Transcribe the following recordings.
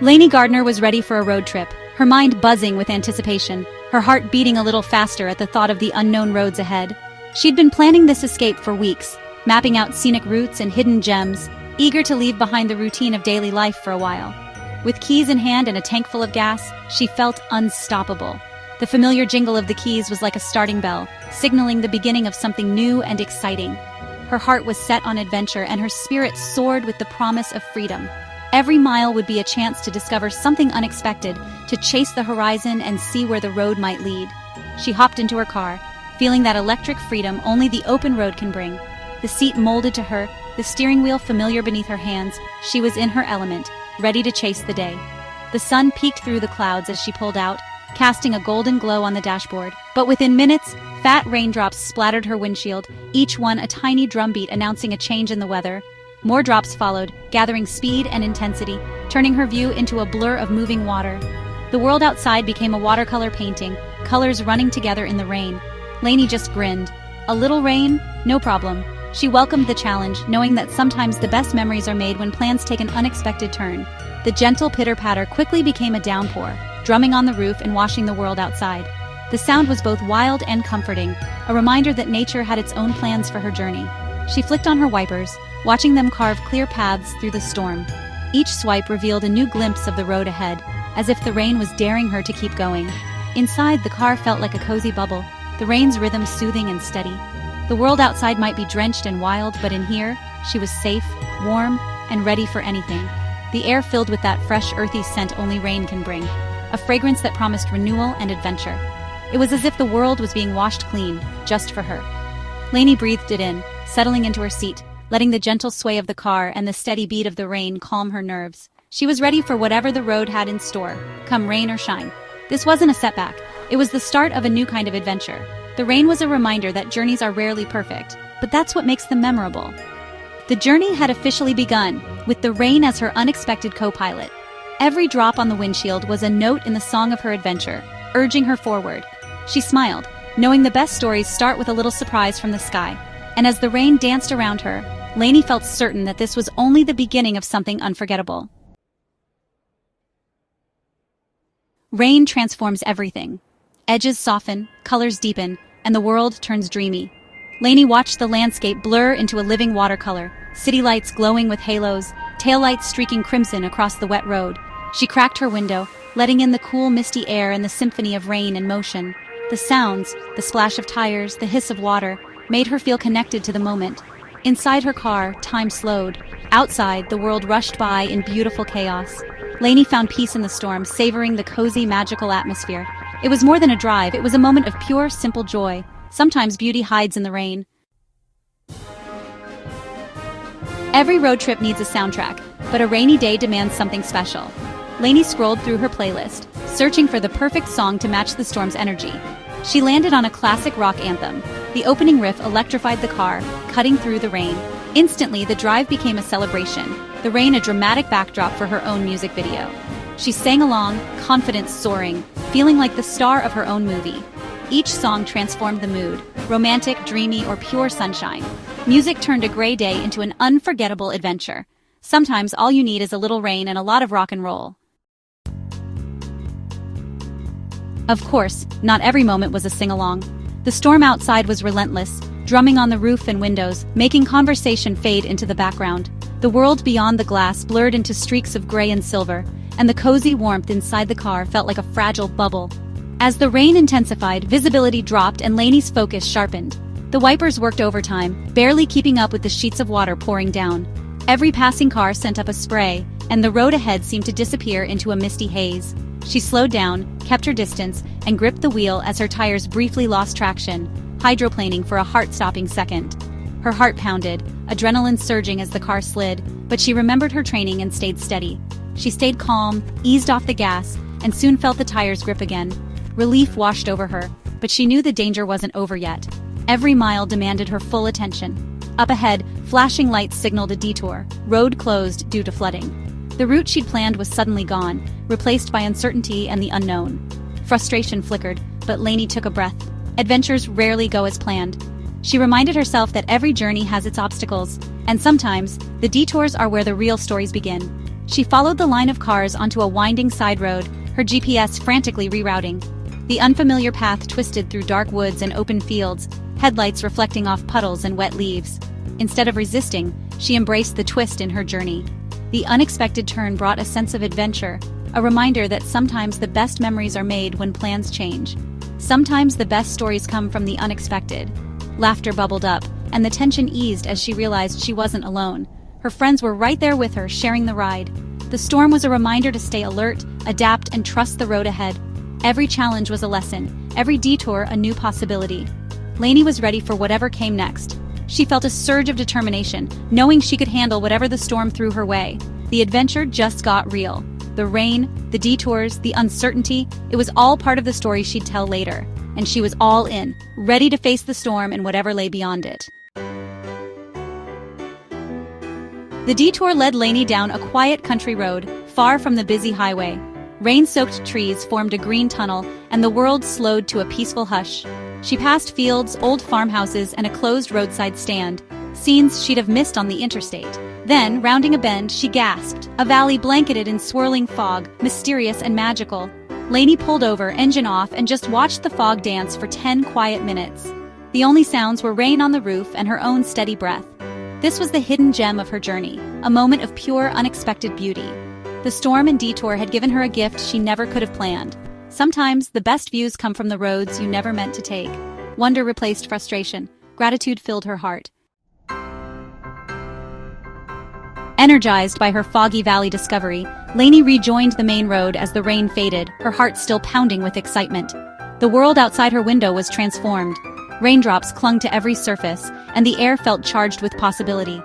Lanie Gardner was ready for a road trip, her mind buzzing with anticipation, her heart beating a little faster at the thought of the unknown roads ahead. She'd been planning this escape for weeks, mapping out scenic routes and hidden gems, eager to leave behind the routine of daily life for a while. With keys in hand and a tank full of gas, she felt unstoppable. The familiar jingle of the keys was like a starting bell, signaling the beginning of something new and exciting. Her heart was set on adventure and her spirit soared with the promise of freedom. Every mile would be a chance to discover something unexpected, to chase the horizon and see where the road might lead. She hopped into her car, feeling that electric freedom only the open road can bring. The seat molded to her, the steering wheel familiar beneath her hands, she was in her element, ready to chase the day. The sun peeked through the clouds as she pulled out, casting a golden glow on the dashboard. But within minutes, fat raindrops splattered her windshield, each one a tiny drumbeat announcing a change in the weather. More drops followed, gathering speed and intensity, turning her view into a blur of moving water. The world outside became a watercolor painting, colors running together in the rain. Lanie just grinned. A little rain? No problem. She welcomed the challenge, knowing that sometimes the best memories are made when plans take an unexpected turn. The gentle pitter-patter quickly became a downpour, drumming on the roof and washing the world outside. The sound was both wild and comforting, a reminder that nature had its own plans for her journey. She flicked on her wipers, watching them carve clear paths through the storm. Each swipe revealed a new glimpse of the road ahead, as if the rain was daring her to keep going. Inside, the car felt like a cozy bubble, the rain's rhythm soothing and steady. The world outside might be drenched and wild, but in here, she was safe, warm, and ready for anything. The air filled with that fresh, earthy scent only rain can bring, a fragrance that promised renewal and adventure. It was as if the world was being washed clean, just for her. Lanie breathed it in, settling into her seat, letting the gentle sway of the car and the steady beat of the rain calm her nerves. She was ready for whatever the road had in store, come rain or shine. This wasn't a setback. It was the start of a new kind of adventure. The rain was a reminder that journeys are rarely perfect, but that's what makes them memorable. The journey had officially begun, with the rain as her unexpected co-pilot. Every drop on the windshield was a note in the song of her adventure, urging her forward. She smiled, knowing the best stories start with a little surprise from the sky. And as the rain danced around her, Lanie felt certain that this was only the beginning of something unforgettable. Rain transforms everything. Edges soften, colors deepen, and the world turns dreamy. Lanie watched the landscape blur into a living watercolor, city lights glowing with halos, taillights streaking crimson across the wet road. She cracked her window, letting in the cool, misty air and the symphony of rain and motion. The sounds, the splash of tires, the hiss of water, made her feel connected to the moment. Inside her car, time slowed. Outside, the world rushed by in beautiful chaos. Lanie found peace in the storm, savoring the cozy, magical atmosphere. It was more than a drive, it was a moment of pure, simple joy. Sometimes beauty hides in the rain. Every road trip needs a soundtrack, but a rainy day demands something special. Lanie scrolled through her playlist, searching for the perfect song to match the storm's energy. She landed on a classic rock anthem. The opening riff electrified the car, cutting through the rain. Instantly, the drive became a celebration, the rain a dramatic backdrop for her own music video. She sang along, confidence soaring, feeling like the star of her own movie. Each song transformed the mood, romantic, dreamy, or pure sunshine. Music turned a gray day into an unforgettable adventure. Sometimes all you need is a little rain and a lot of rock and roll. Of course, not every moment was a sing-along. The storm outside was relentless, drumming on the roof and windows, making conversation fade into the background. The world beyond the glass blurred into streaks of gray and silver, and the cozy warmth inside the car felt like a fragile bubble. As the rain intensified, visibility dropped and Lanie's focus sharpened. The wipers worked overtime, barely keeping up with the sheets of water pouring down. Every passing car sent up a spray, and the road ahead seemed to disappear into a misty haze. She slowed down, kept her distance, and gripped the wheel as her tires briefly lost traction, hydroplaning for a heart-stopping second. Her heart pounded, adrenaline surging as the car slid, but she remembered her training and stayed steady. She stayed calm, eased off the gas, and soon felt the tires grip again. Relief washed over her, but she knew the danger wasn't over yet. Every mile demanded her full attention. Up ahead, flashing lights signaled a detour, road closed due to flooding. The route she'd planned was suddenly gone, replaced by uncertainty and the unknown. Frustration flickered, but Lanie took a breath. Adventures rarely go as planned. She reminded herself that every journey has its obstacles, and sometimes, the detours are where the real stories begin. She followed the line of cars onto a winding side road, her GPS frantically rerouting. The unfamiliar path twisted through dark woods and open fields, headlights reflecting off puddles and wet leaves. Instead of resisting, she embraced the twist in her journey. The unexpected turn brought a sense of adventure, a reminder that sometimes the best memories are made when plans change. Sometimes the best stories come from the unexpected. Laughter bubbled up, and the tension eased as she realized she wasn't alone. Her friends were right there with her, sharing the ride. The storm was a reminder to stay alert, adapt, and trust the road ahead. Every challenge was a lesson, every detour a new possibility. Lanie was ready for whatever came next. She felt a surge of determination, knowing she could handle whatever the storm threw her way. The adventure just got real. The rain, the detours, the uncertainty, it was all part of the story she'd tell later. And she was all in, ready to face the storm and whatever lay beyond it. The detour led Lanie down a quiet country road, far from the busy highway. Rain-soaked trees formed a green tunnel, and the world slowed to a peaceful hush. She passed fields, old farmhouses, and a closed roadside stand, scenes she'd have missed on the interstate. Then, rounding a bend, she gasped, a valley blanketed in swirling fog, mysterious and magical. Lanie pulled over, engine off, and just watched the fog dance for 10 quiet minutes. The only sounds were rain on the roof and her own steady breath. This was the hidden gem of her journey, a moment of pure, unexpected beauty. The storm and detour had given her a gift she never could have planned. Sometimes, the best views come from the roads you never meant to take. Wonder replaced frustration. Gratitude filled her heart. Energized by her foggy valley discovery, Lanie rejoined the main road as the rain faded, her heart still pounding with excitement. The world outside her window was transformed. Raindrops clung to every surface, and the air felt charged with possibility.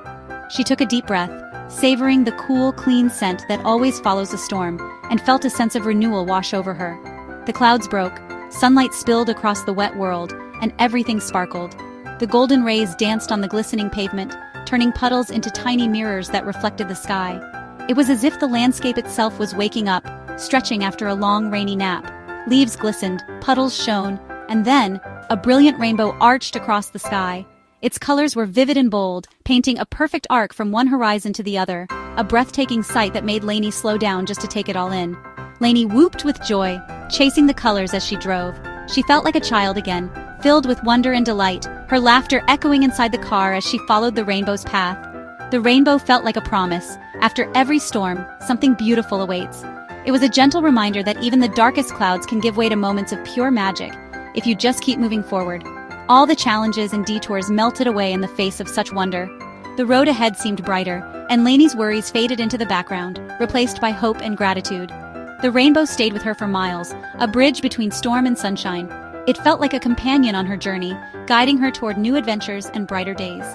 She took a deep breath, savoring the cool, clean scent that always follows a storm, and felt a sense of renewal wash over her. The clouds broke, sunlight spilled across the wet world, and everything sparkled. The golden rays danced on the glistening pavement, turning puddles into tiny mirrors that reflected the sky. It was as if the landscape itself was waking up, stretching after a long rainy nap. Leaves glistened, puddles shone, and then, a brilliant rainbow arched across the sky. Its colors were vivid and bold, painting a perfect arc from one horizon to the other, a breathtaking sight that made Lanie slow down just to take it all in. Lanie whooped with joy, chasing the colors as she drove. She felt like a child again, filled with wonder and delight, her laughter echoing inside the car as she followed the rainbow's path. The rainbow felt like a promise. After every storm, something beautiful awaits. It was a gentle reminder that even the darkest clouds can give way to moments of pure magic, if you just keep moving forward. All the challenges and detours melted away in the face of such wonder. The road ahead seemed brighter, and Lanie's worries faded into the background, replaced by hope and gratitude. The rainbow stayed with her for miles, a bridge between storm and sunshine. It felt like a companion on her journey, guiding her toward new adventures and brighter days.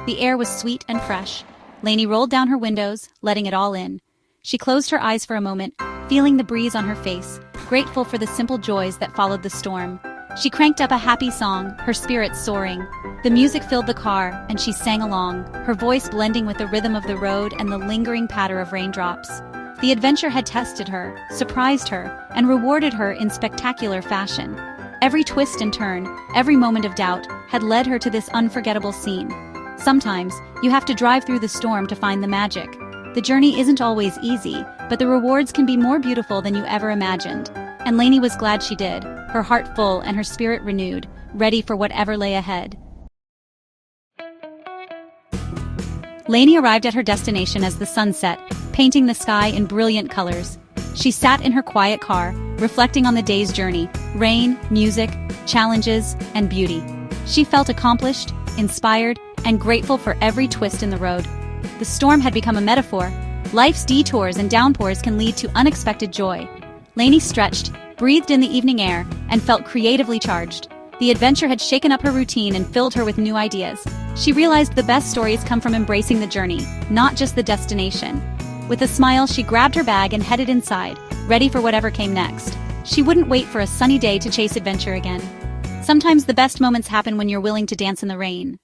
The air was sweet and fresh. Lanie rolled down her windows, letting it all in. She closed her eyes for a moment, feeling the breeze on her face, grateful for the simple joys that followed the storm. She cranked up a happy song, her spirits soaring. The music filled the car, and she sang along, her voice blending with the rhythm of the road and the lingering patter of raindrops. The adventure had tested her, surprised her, and rewarded her in spectacular fashion. Every twist and turn, every moment of doubt, had led her to this unforgettable scene. Sometimes, you have to drive through the storm to find the magic. The journey isn't always easy, but the rewards can be more beautiful than you ever imagined. And Lanie was glad she did, her heart full and her spirit renewed, ready for whatever lay ahead. Lanie arrived at her destination as the sun set, painting the sky in brilliant colors. She sat in her quiet car, reflecting on the day's journey, rain, music, challenges, and beauty. She felt accomplished, inspired, and grateful for every twist in the road. The storm had become a metaphor. Life's detours and downpours can lead to unexpected joy. Lanie stretched, breathed in the evening air, and felt creatively charged. The adventure had shaken up her routine and filled her with new ideas. She realized the best stories come from embracing the journey, not just the destination. With a smile, she grabbed her bag and headed inside, ready for whatever came next. She wouldn't wait for a sunny day to chase adventure again. Sometimes the best moments happen when you're willing to dance in the rain.